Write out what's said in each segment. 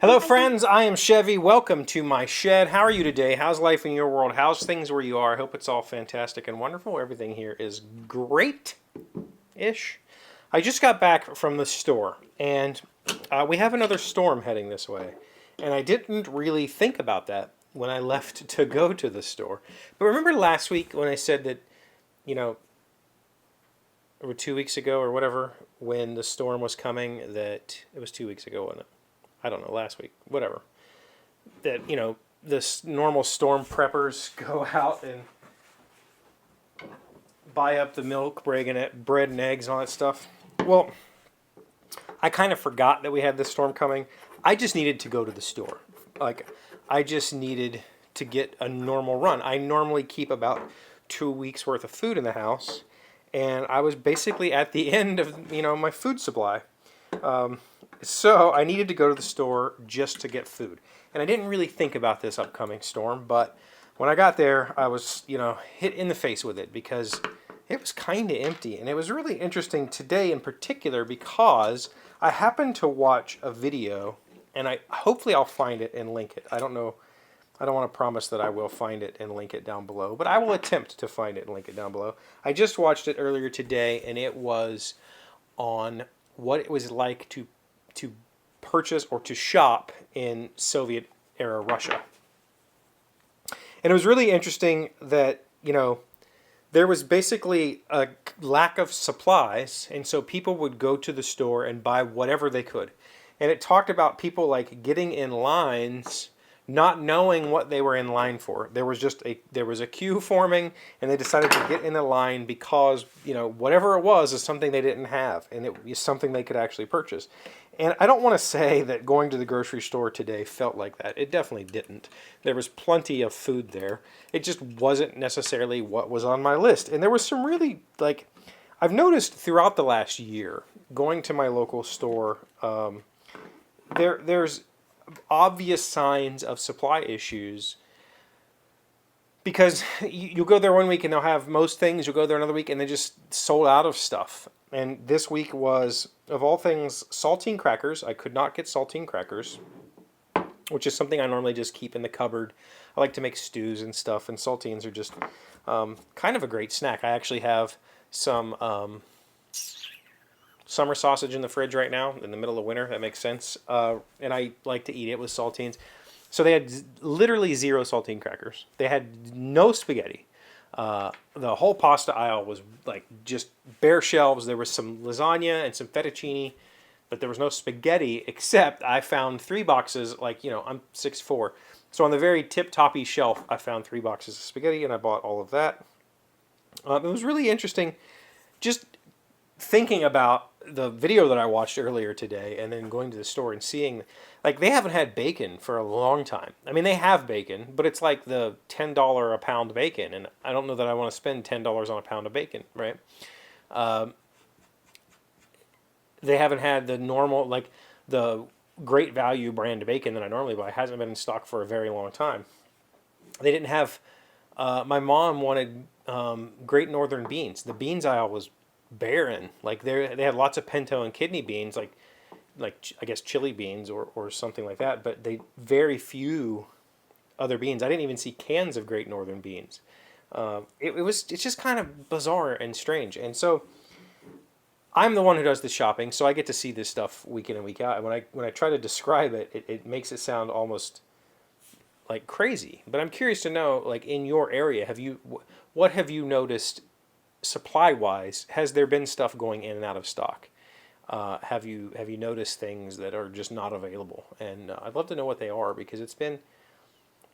Hello friends, I am Chevee. Welcome to my shed. How are you today? How's life in your world? How's things where you are? I hope it's all fantastic and wonderful. Everything here is great-ish. I just got back from the store and we have another storm heading this way. And I didn't really think about that when I left to go to the store. But remember last week when I said that, or 2 weeks ago or whatever, when the storm was coming, that it was 2 weeks ago, wasn't it? I don't know, last week, whatever. That, the normal storm preppers go out and buy up the milk, bread and eggs and all that stuff. Well, I kind of forgot that we had this storm coming. I just needed to go to the store. I just needed to get a normal run. I normally keep about 2 weeks worth of food in the house, and I was basically at the end of, my food supply. So I needed to go to the store just to get food. And I didn't really think about this upcoming storm, but when I got there, I was, hit in the face with it because it was kind of empty. And it was really interesting today in particular because I happened to watch a video, and hopefully I'll find it and link it. I don't know. I don't want to promise that I will find it and link it down below, but I will attempt to find it and link it down below. I just watched it earlier today, and it was on what it was like to purchase or to shop in Soviet-era Russia. And it was really interesting that, there was basically a lack of supplies, and so people would go to the store and buy whatever they could. And it talked about people like getting in lines, not knowing what they were in line for. There was a queue forming, and they decided to get in the line because, whatever it was is something they didn't have, and it was something they could actually purchase. And I don't want to say that going to the grocery store today felt like that. It definitely didn't. There was plenty of food there. It just wasn't necessarily what was on my list. And there was some really, I've noticed throughout the last year, going to my local store, there's obvious signs of supply issues because you'll go there one week and they'll have most things. You'll go there another week and they just sold out of stuff. And this week was, of all things, saltine crackers. I could not get saltine crackers, which is something I normally just keep in the cupboard. I like to make stews and stuff, and saltines are just kind of a great snack. I actually have some summer sausage in the fridge right now in the middle of winter. That makes sense. And I like to eat it with saltines. So they had literally 0 saltine crackers. They had no spaghetti. The whole pasta aisle was just bare shelves. There was some lasagna and some fettuccine, but there was no spaghetti, except I found 3 boxes, I'm 6'4". So on the very tip-toppy shelf, I found 3 boxes of spaghetti, and I bought all of that. It was really interesting just thinking about the video that I watched earlier today and then going to the store and seeing, they haven't had bacon for a long time. I mean, they have bacon, but it's like the $10 a pound bacon, and I don't know that I want to spend $10 on a pound of bacon, right? They haven't had the normal, the Great Value brand bacon that I normally buy. It hasn't been in stock for a very long time. They didn't have, my mom wanted Great Northern beans. The beans aisle was barren. They had lots of pinto and kidney beans, like I guess chili beans or something like that, but very few other beans. I didn't even see cans of Great Northern beans. It's just kind of bizarre and strange. And so I'm the one who does the shopping, so I get to see this stuff week in and week out. And when I try to describe it, it makes it sound almost like crazy. But I'm curious to know, in your area, what have you noticed supply-wise? Has there been stuff going in and out of stock? Have you noticed things that are just not available? And I'd love to know what they are because it's been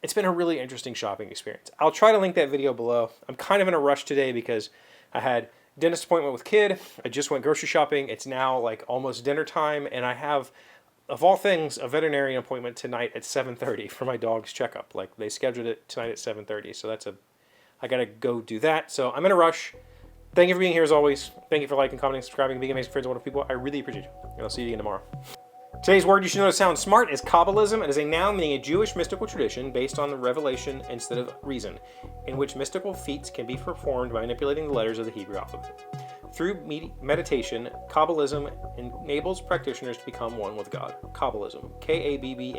a really interesting shopping experience. I'll try to link that video below. I'm kind of in a rush today because I had dentist appointment with kid. I just went grocery shopping. It's now almost dinner time, and I have, of all things, a veterinarian appointment tonight at 7:30 for my dog's checkup. They scheduled it tonight at 7:30, so I gotta go do that. So I'm in a rush. Thank you for being here as always. Thank you for liking, commenting, subscribing, being amazing friends and wonderful people. I really appreciate you. And I'll see you again tomorrow. Today's word you should know to sound smart is Kabbalism. It is a noun meaning a Jewish mystical tradition based on the revelation instead of reason, in which mystical feats can be performed by manipulating the letters of the Hebrew alphabet. Through meditation, Kabbalism enables practitioners to become one with God. Kabbalism. Kabbalism.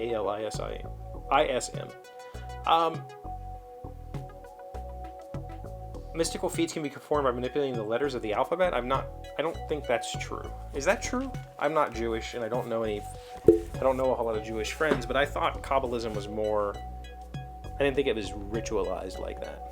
Mystical feats can be performed by manipulating the letters of the alphabet. I don't think that's true. Is that true? I'm not Jewish, and I don't know a whole lot of Jewish friends, but I thought Kabbalism was more, I didn't think it was ritualized like that.